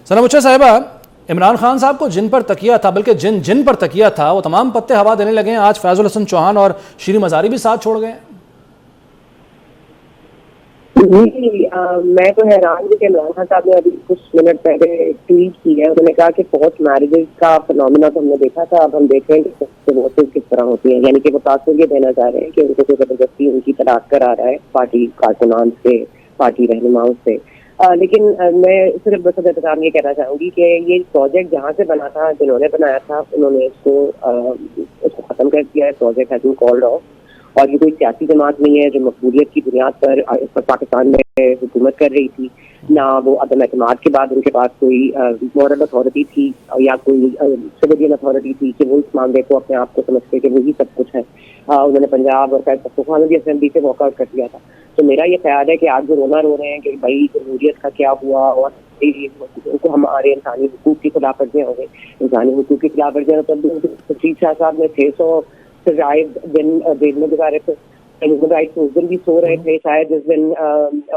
ثنا بچہ صاحبہ، عمران خان صاحب کو جن پر تکیہ تھا، بلکہ جن پر تکیہ تھا، وہ تمام پتے ہوا دینے لگے ہیں. آج فیض الحسن چوہان اور شیریں مزاری بھی ساتھ چھوڑ گئے ہیں. جی میں تو حیران ہوں کہ عمران خان صاحب نے ابھی کچھ منٹ پہلے ٹویٹ کی ہے. انہوں نے کہا کہ فورس میرجز کا فنومینا تو ہم نے دیکھا تھا، اب ہم دیکھ رہے ہیں کہ ڈیوورسز کس طرح ہوتی ہیں. یعنی کہ وہ تاثر یہ دینا چاہ رہے ہیں کہ ان کو زبردستی ان کی طلاق کرا رہا ہے پارٹی کارکنان سے، پارٹی رہنماؤں سے. لیکن میں صرف بس احترام یہ کہنا چاہوں گی کہ یہ پروجیکٹ جہاں سے بنا تھا، جنہوں نے بنایا تھا، انہوں نے اس کو ختم کر دیا ہے. Project has been called of. اور یہ کوئی سیاسی جماعت نہیں ہے جو مقبولیت کی بنیاد پر اس پر پاکستان میں حکومت کر رہی تھی. نہ وہ عدم اعتماد کے بعد ان کے پاس کوئی مورل اتھارٹی تھی یا کوئی سویلین اتھارٹی تھی کہ وہ اس معاملے کو اپنے آپ کو سمجھتے کہ وہی سب کچھ ہے. انہوں نے پنجاب اور پختونخوا میں بھی اسمبلی سے واک آؤٹ کر دیا تھا. تو میرا یہ خیال ہے کہ آج جو رونا رو رہے ہیں کہ بھائی جمہوریت کا کیا ہوا اور ان کو ہمارے انسانی حقوق کی خلاف ورزیاں ہو گئی. انسانی حقوق کی خلاف ورزیاں تشریف شاہ صاحب نے 600 سے زائد دن جیل میں گزارے تھے. ہیومن رائٹس اس دن بھی سو رہے تھے شاید جس دن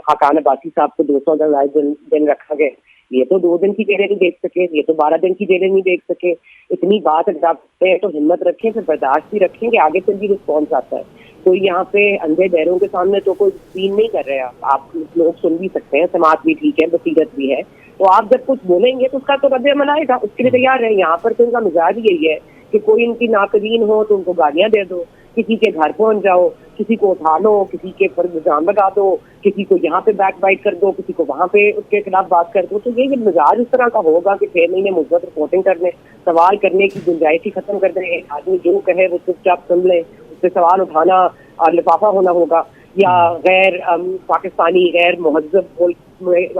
خاقان عباسی صاحب کو 200 سے زائد دن رکھا گیا. یہ تو 2 دن کی جیلیں نہیں دیکھ سکے، یہ تو 12 دن کی جیلیں نہیں دیکھ سکے. اتنی بات اگر آپ تو ہمت رکھیں، پھر برداشت بھی رکھیں کہ آگے سے بھی رسپانس آتا ہے. کوئی یہاں پہ اندھے بہروں کے سامنے تو کوئی سین نہیں کر رہے. آپ لوگ سن بھی سکتے ہیں، سماعت بھی ٹھیک ہے، بصیرت بھی ہے. تو آپ جب کچھ بولیں گے تو اس کا تو رد عمل آئے گا، اس کے لیے تیار رہیں. یہاں پر تو ان کا مزاج یہی ہے کہ کوئی ان کی ناقدین ہو تو ان کو گالیاں دے دو، کسی کے گھر پہنچ جاؤ، کسی کو اٹھا لو، کسی کے پر الزام لگا دو، کسی کو یہاں پہ بیک بائٹ کر دو، کسی کو وہاں پہ اس کے خلاف بات کر دو. تو یہ مزاج اس طرح کا ہوگا کہ 6 مہینے مثبت رپورٹنگ کرنے، سوال کرنے کی گنجائش ہی ختم کر دیں. آدمی جو کہے وہ چپ چاپ سن لے، اس سے سوال اٹھانا اور لفافہ ہونا ہوگا. یا غیر پاکستانی غیر مہذب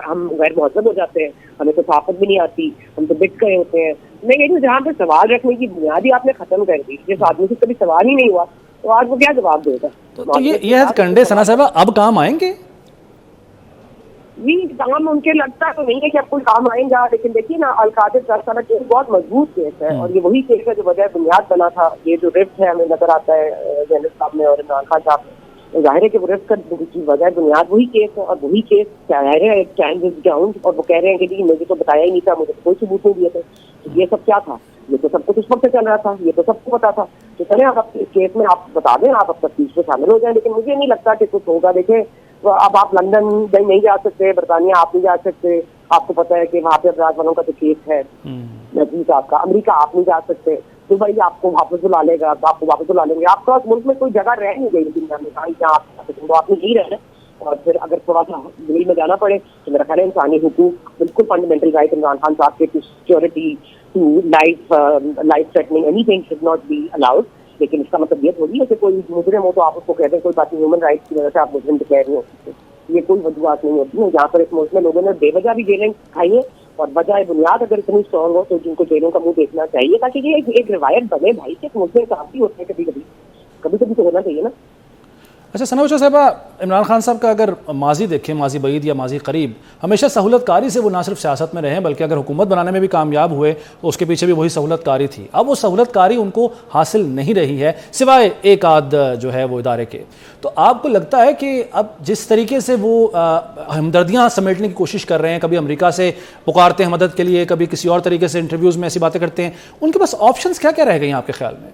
ہم غیر مہذب ہو جاتے ہیں، ہمیں تو ثقافت بھی نہیں آتی، ہم تو بک گئے ہوتے ہیں. میں یہ جہاں پہ سوال رکھنے کی بنیاد ہی آپ نے ختم کر دی. جس آدمی سے کبھی سوال ہی نہیں ہوا تو آج وہ کیا جواب دے گا؟ تو یہ کنڈے ثنا صاحبہ اب کام آئیں گے؟ جی کام ممکن لگتا تو نہیں ہے کہ اب کوئی کام آئیں گا، لیکن دیکھیے نا القادر 10 سالہ کیس بہت مضبوط کیس ہے اور یہ وہی کیس ہے جو وجہ بنیاد بنا تھا. یہ جو رفٹ ہے ہمیں نظر آتا ہے جینت صاحب میں اور عمران خان صاحب میں، ظاہر ہے کہ وہ رفٹ کی وجہ بنیاد وہی کیس ہے اور وہی کیس ظاہر ہے گراؤنڈ. اور وہ کہہ رہے ہیں کہ جی مجھے تو بتایا ہی نہیں تھا، مجھے کوئی ثبوت نہیں دیے تھے. یہ سب کیا تھا؟ یہ تو سب کچھ اس وقت سے چل رہا تھا، یہ تو سب کو پتا تھا. تو چلیں آپ اس کیس میں آپ بتا دیں، آپ اب تفتیش میں شامل ہو جائیں. لیکن مجھے نہیں لگتا کہ کچھ ہوگا. دیکھیں اب آپ لندن نہیں جا سکتے، برطانیہ آپ نہیں جا سکتے. آپ کو پتا ہے کہ وہاں پہ افراد والوں کا تو کیس ہے نزدیک آپ کا. امریکہ آپ نہیں جا سکتے. دبئی آپ کو واپس بلا لے گا، آپ کو واپس بلا لیں گے. آپ کا ملک میں کوئی جگہ رہ نہیں گئی دنیا میں جہاں آپ نے یہی رہنا. اور پھر اگر تھوڑا سا دلی میں جانا پڑے تو میرا خیال ہے انسانی حقوق بالکل فنڈامنٹل رائٹ عمران خان صاحب کے security to life threatening any thing should not be allowed. لیکن اس کا مطلب یہ تھوڑی ہے کہ کوئی مجرم ہو تو آپ اس کو کہتے ہیں کوئی بات نہیں، ہیومن رائٹس کی وجہ سے آپ مجرم ڈکلیئر نہیں ہو سکتے. یہ کوئی وجوہات نہیں ہوتی ہیں. یہاں پر اس ملک میں لوگوں نے بے وجہ بھی جیلیں کھائی ہیں اور وجہ بنیاد اگر اتنی اسٹرانگ ہو تو جن کو جیلوں کا منہ دیکھنا چاہیے تاکہ یہ ایک روایت بنے بھائی کہ ملک میں کافی ہوتے ہیں. کبھی تو ہونا چاہیے نا. اچھا ثنا بچہ صاحبہ، عمران خان صاحب کا اگر ماضی دیکھیں، ماضی بعید یا ماضی قریب، ہمیشہ سہولت کاری سے وہ نہ صرف سیاست میں رہے بلکہ اگر حکومت بنانے میں بھی کامیاب ہوئے تو اس کے پیچھے بھی وہی سہولت کاری تھی. اب وہ سہولت کاری ان کو حاصل نہیں رہی ہے سوائے ایک آدھ جو ہے وہ ادارے کے. تو آپ کو لگتا ہے کہ اب جس طریقے سے وہ ہمدردیاں سمیٹنے کی کوشش کر رہے ہیں، کبھی امریکہ سے پکارتے ہیں مدد کے لیے، کبھی کسی اور طریقے سے انٹرویوز میں ایسی باتیں کرتے ہیں، ان کے پاس آپشنز کیا کیا رہ گئی ہیں آپ کے خیال میں؟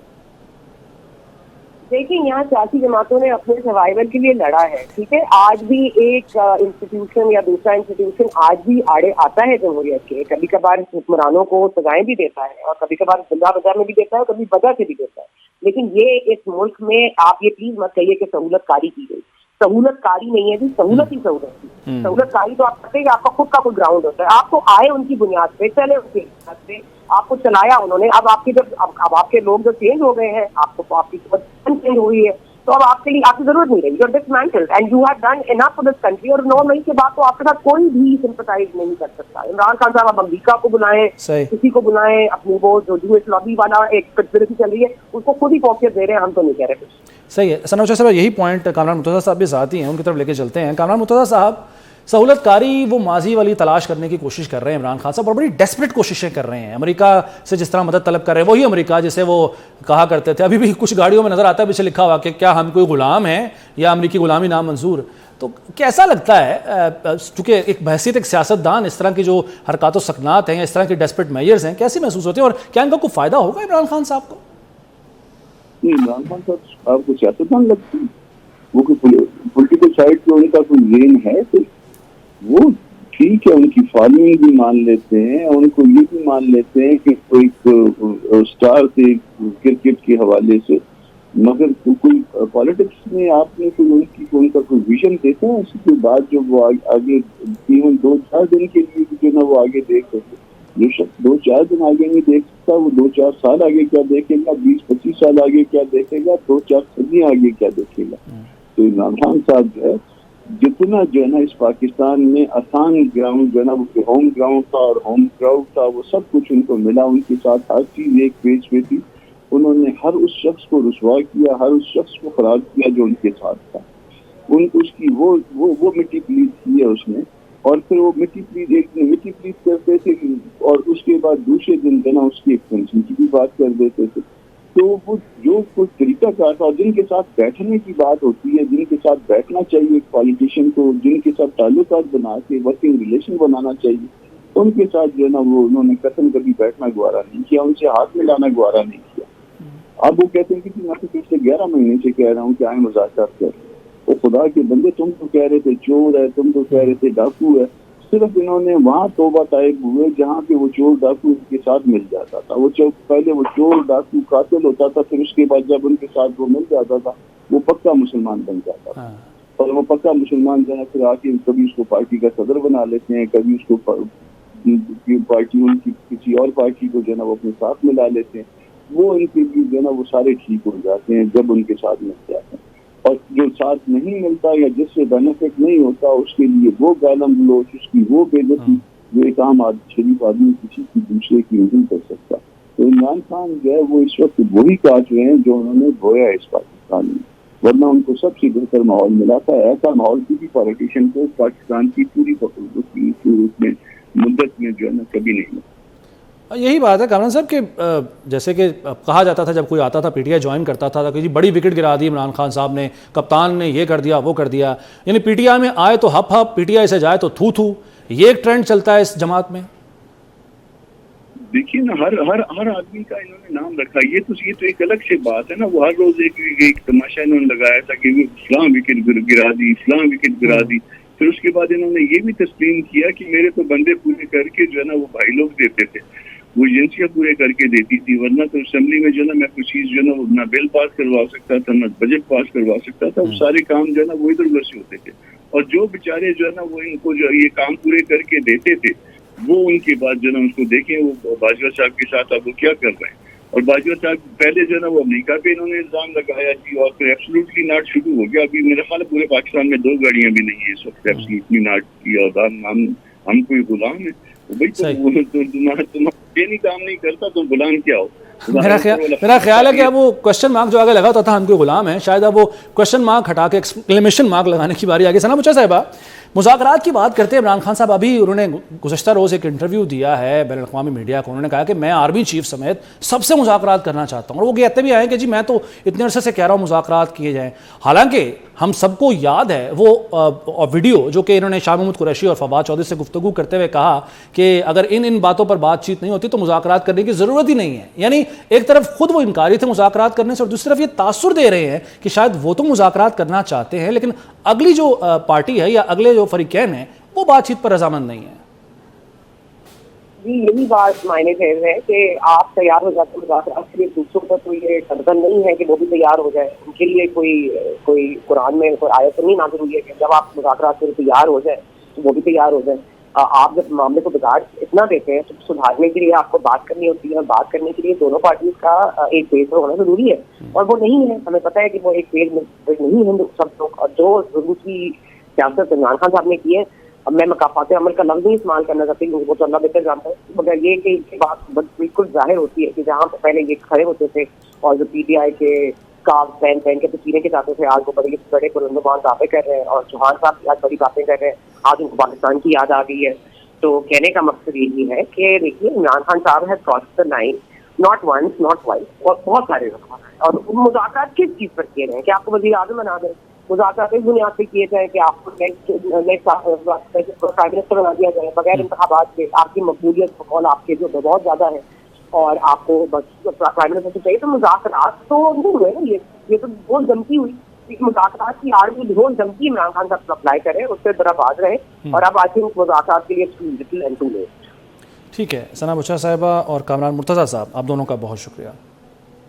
دیکھیں یہاں سیاسی جماعتوں نے اپنے سروائیول کے لیے لڑا ہے، ٹھیک ہے. آج بھی ایک انسٹیٹیوشن یا دوسرا انسٹیٹیوشن آج بھی آڑے آتا ہے جمہوریت کے. کبھی کبھار حکمرانوں کو سزائیں بھی دیتا ہے اور کبھی کبھار بلا وجہ میں بھی دیتا ہے، کبھی وجہ سے بھی دیتا ہے. لیکن یہ اس ملک میں آپ یہ پلیز مت کہیے کہ سہولت کاری کی گئی. سہولت کاری نہیں ہے جی، سہولت ہی سہولت تھی. سہولت کاری تو آپ کہتے ہیں کہ آپ کا خود کا کوئی گراؤنڈ ہوتا ہے. آپ کو آئے ان کی بنیاد پہ، چلے ان کی بنیاد پہ، آپ کو چلایا انہوں نے. اب آپ کی اب آپ کے لوگ جو چینج ہو گئے ہیں، آپ کو آپ کی چینج ہوئی ہے تو اب آپ کے لیے آپ کی ضرورت نہیں رہی. You are dismantled and you have done enough for this country. اور 9 مئی کے بعد تو آپ کے ساتھ کوئی بھی سمپتھائز نہیں کر سکتا. عمران خان صاحب اب امریکہ کو بلائیں، کسی کو بلائیں، اپنی وہ جو یو ایس لابی والا ایک کنسپریسی چل رہی ہے اس کو خود ہی فوقیت دے رہے ہیں. ہم تو نہیں کہہ رہے کچھ. صحیح ہے. ثنا بچہ صاحب یہی پوائنٹ کامران مرتضیٰ صاحب بھی ساتھ ہی ہیں، ان کی طرف لے کے چلتے ہیں. کامران مرتضیٰ صاحب، سہولت کاری وہ ماضی والی تلاش کرنے کی کوشش کر رہے ہیں عمران خان صاحب، اور بڑی ڈیسپریٹ کوششیں کر رہے ہیں. امریکہ سے جس طرح مدد طلب کر رہے ہیں وہی امریکہ جسے وہ کہا کرتے تھے، ابھی بھی کچھ گاڑیوں میں نظر آتا ہے پیچھے لکھا ہوا کہ کیا ہم کوئی غلام ہیں یا امریکی غلامی نامنظور. تو کیسا لگتا ہے چونکہ ایک بحثیت ایک سیاستدان اس طرح کی جو حرکات و سکنات ہیں یا اس طرح کی ڈیسپریٹ میئرز ہیں کیسی محسوس ہوتے ہیں، اور کیا ان کا کوئی فائدہ ہوگا عمران خان صاحب کو؟ عمران خان صاحب آپ کو سیاستدان لگتے ہیں؟ وہ پولیٹیکل سائڈ پہ ان کا کوئی لین ہے تو وہ ٹھیک ہے، ان کی فالوئنگ بھی مان لیتے ہیں، ان کو یہ بھی مان لیتے ہیں کہ کوئی اسٹار تھے کرکٹ کے حوالے سے، مگر کوئی پالیٹکس میں آپ نے ان کا کوئی ویژن دیکھا ہے؟ اس کے بعد جو وہ آگے ایون 2-4 دن کے لیے جو نا وہ آگے دیکھ سکتے، جو شخص 2-4 دن آگے نہیں دیکھ سکتا وہ 2-4 سال آگے کیا دیکھے گا، 20-25 سال آگے کیا دیکھے گا، 2-4 صدیاں آگے کیا دیکھے گا. تو عمران خان صاحب جو ہے جتنا جو ہے نا اس پاکستان میں آسان گراؤنڈ جو ہے نا وہ ہوم گراؤنڈ تھا اور ہوم کراؤڈ تھا، وہ سب کچھ ان کو ملا. ان کے ساتھ ہر چیز ایک پیج پہ تھی. انہوں نے ہر اس شخص کو رسوا کیا، ہر اس شخص کو خراب کیا جو ان کے ساتھ تھا. اس کی وہ مٹی پلیز کی ہے اس نے، اور پھر وہ مٹی پلیز کرتے تھے اور اس کے بعد دوسرے دن جو ہے نا اس کی ایکسٹینشن کی بھی بات کر دیتے تھے. تو وہ جو کوئی طریقہ کار تھا، جن کے ساتھ بیٹھنے کی بات ہوتی ہے، جن کے ساتھ بیٹھنا چاہیے ایک پالیٹیشین کو، جن کے ساتھ تعلقات بنا کے ورکنگ ریلیشن بنانا چاہیے، ان کے ساتھ جو ہے نا وہ انہوں نے قسم کبھی بیٹھنا گوارا نہیں کیا، ان سے ہاتھ ملانا گوارا نہیں کیا. اب وہ کہتے ہیں کہ میں تو پچھلے 11 مہینے سے کہہ رہا ہوں کہ آئیں مذاکرات کر. وہ خدا کے بندے، تم تو کہہ رہے تھے چور ہے، تم تو کہہ رہے تھے ڈاکو ہے. صرف انہوں نے وہاں توبہ طائب ہوئے جہاں پہ وہ چور ڈاکو کے ساتھ مل جاتا تھا. پہلے وہ چور ڈاکو قاتل ہوتا تھا، پھر اس کے بعد جب ان کے ساتھ وہ مل جاتا تھا وہ پکا مسلمان بن جاتا تھا. اور وہ پکا مسلمان جو ہے پھر آ کے کبھی اس کو پارٹی کا صدر بنا لیتے ہیں، کبھی اس کو پارٹی ان کی کسی اور پارٹی کو جو ہے نا وہ اپنے ساتھ ملا لیتے ہیں. وہ ان کے لیے جو ہے نا وہ سارے ٹھیک ہو جاتے ہیں جب ان کے ساتھ مل جاتے ہیں. اور جو ساتھ نہیں ملتا یا جس سے بینیفٹ نہیں ہوتا اس کے لیے وہ گالم گلوچ، اس کی وہ بے عزتی جو ایک عام شریف آدمی کسی کی دوسرے کی نہیں کر سکتا. تو عمران خان جو ہے وہ اس وقت وہی کاٹ رہے ہیں جو انہوں نے بویا اس پاکستان میں، ورنہ ان کو سب سے بہتر ماحول ملا تھا. ایسا ماحول کسی پالیٹیشین کو پاکستان کی پوری مدت میں جو ہے نا کبھی نہیں ملا. یہی بات ہے کامران صاحب کہ جیسے کہ کہا جاتا تھا جب کوئی آتا تھا پی ٹی آئی جوائن کرتا تھا کہ جی بڑی وکٹ گرا دی عمران خان صاحب نے، کپتان نے یہ کر دیا وہ کر دیا، یعنی پی ٹی آئی میں آئے تو hip hip, P T I سے جائے تو تھو تھو. یہ ایک ٹرینڈ چلتا ہے اس جماعت میں. دیکھیے نا ہر آدمی کا انہوں نے نام رکھا. یہ تو ایک الگ سے بات ہے نا. وہ ہر روز ایک تماشا انہوں نے لگایا تھا کہ فلاں وکٹ گرا دی، فلاں وکٹ گرا دی. پھر اس کے بعد انہوں نے یہ بھی تسلیم کیا کہ میرے تو بندے پورے کر کے جو ہے نا وہ بھائی لوگ دیتے تھے، وہ ایجنسیاں پورے کر کے دیتی تھی، ورنہ تو اسمبلی میں جو ہے نا میں کوئی چیز جو ہے نا وہ نہ بل پاس کروا سکتا تھا نہ بجٹ پاس کروا سکتا تھا. وہ سارے کام جو ہے نا وہ ادھر ادھر سے ہوتے تھے. اور جو بیچارے جو ہے نا وہ ان کو جو یہ کام پورے کر کے دیتے تھے وہ ان کے بعد جو ہے نا اس کو دیکھیں وہ باجوہ صاحب کے ساتھ اب وہ کیا کر رہے ہیں. اور باجوہ صاحب پہلے جو ہے نا وہ امریکہ پہ انہوں نے الزام لگایا جی، اور پھر ایبسلوٹلی ناٹ شروع ہو گیا. ابھی میرے خیال پورے پاکستان میں 2 گاڑیاں بھی نہیں ہیں اس وقت ایبسلوٹلی ناٹ کی، اور ہم کوئی غلام ہیں. یہ نہیں کام نہیں کرتا تو غلام کیا ہو. میرا خیال ہے کہ اب وہ کوشچن مارک جو آگے لگا تھا ہم کوئی غلام ہیں، شاید اب وہ کوشچن مارک ہٹا کے ایکسکلیمیشن مارک لگانے کی باری آگے. ثنا بچہ صاحبہ، مذاکرات کی بات کرتے ہیں عمران خان صاحب ابھی انہوں نے گزشتہ روز ایک انٹرویو دیا ہے بین الاقوامی میڈیا کو. انہوں نے کہا کہ میں آرمی چیف سمیت سب سے مذاکرات کرنا چاہتا ہوں، اور وہ کہتے بھی آئے کہ جی میں تو اتنے عرصے سے کہہ رہا ہوں مذاکرات کیے جائیں. حالانکہ ہم سب کو یاد ہے وہ ویڈیو جو کہ انہوں نے شاہ محمود قریشی اور فواد چودھری سے گفتگو کرتے ہوئے کہا کہ اگر ان باتوں پر بات چیت نہیں ہوتی تو مذاکرات کرنے کی ضرورت ہی نہیں ہے. یعنی ایک طرف خود وہ انکاری تھے مذاکرات کرنے سے، اور دوسری طرف یہ تاثر دے رہے ہیں کہ شاید وہ تو مذاکرات کرنا چاہتے ہیں لیکن اگلی جو پارٹی ہے یا اگلے جو فریقین ہیں وہ بات چیت پر رضامند نہیں ہے. جی یہی بات معنی خیز ہے کہ آپ تیار ہو جاتے ہیں مذاکرات کے لیے، دوسروں پر تو یہ ٹرزن نہیں ہے کہ وہ بھی تیار ہو جائے. ان کے لیے کوئی قرآن میں کوئی آیت نہیں نازل ہوئی ہے کہ جب آپ مذاکرات کے لیے تیار ہو جائے تو وہ بھی تیار ہو جائے. آپ جب معاملے کو بگاڑ اتنا دیتے ہیں تو سدھارنے کے لیے آپ کو بات کرنی ہوتی ہے، اور بات کرنے کے لیے دونوں پارٹیز کا ایک پیج پر ہونا ضروری ہے، اور وہ نہیں ہے. ہمیں پتہ ہے کہ وہ ایک پیج میں نہیں ہے سب لوگ. اور جو ضروری سیاست عمران خان صاحب نے کی ہے، اب میں مقافات عمل کا لفظ نہیں استعمال کرنا چاہتی ہوں، وہ تو اللہ بہتر جانتا ہے، مگر یہ کہ بات بالکل ظاہر ہوتی ہے کہ جہاں پہلے یہ کھڑے ہوتے تھے اور جو پی ٹی آئی کے اسکارف پہن کے پسینے کے جاتے تھے، آج وہ بڑے بڑے بلندوبان باتیں کر رہے ہیں، اور چوہان صاحب بھی آج بڑی باتیں کر رہے ہیں، آج ان کو پاکستان کی یاد آ گئی ہے. تو کہنے کا مقصد یہی ہے کہ دیکھیے عمران خان صاحب ہے cross the line, not once not twice, اور بہت سارے اور مذاکرات کس چیز پر کیے گئے کہ آپ کو وزیر اعظم بنا دیں؟ مذاکرات اس بنیاد پہ کیے جائیں کہ آپ کو نیکسٹ پرائم منسٹر بنا دیا جائے بغیر انتخابات کے، آپ کی مقبولیت بقول آپ کے جو بہت زیادہ ہے اور آپ کو بس پرائم منسٹر چاہیے. تو مذاکرات تو نہیں ہوئے نا، یہ تو بہت دھمکی ہوئی. مذاکرات کی آڑ میں بہت دھمکی عمران خان صاحب اپلائی کرے، اس سے طرف باز رہے، اور اب آج مذاکرات کے لیے ٹھیک ہے. ثنا بچھا صاحبہ اور کامران مرتضیٰ صاحب، آپ دونوں کا بہت شکریہ.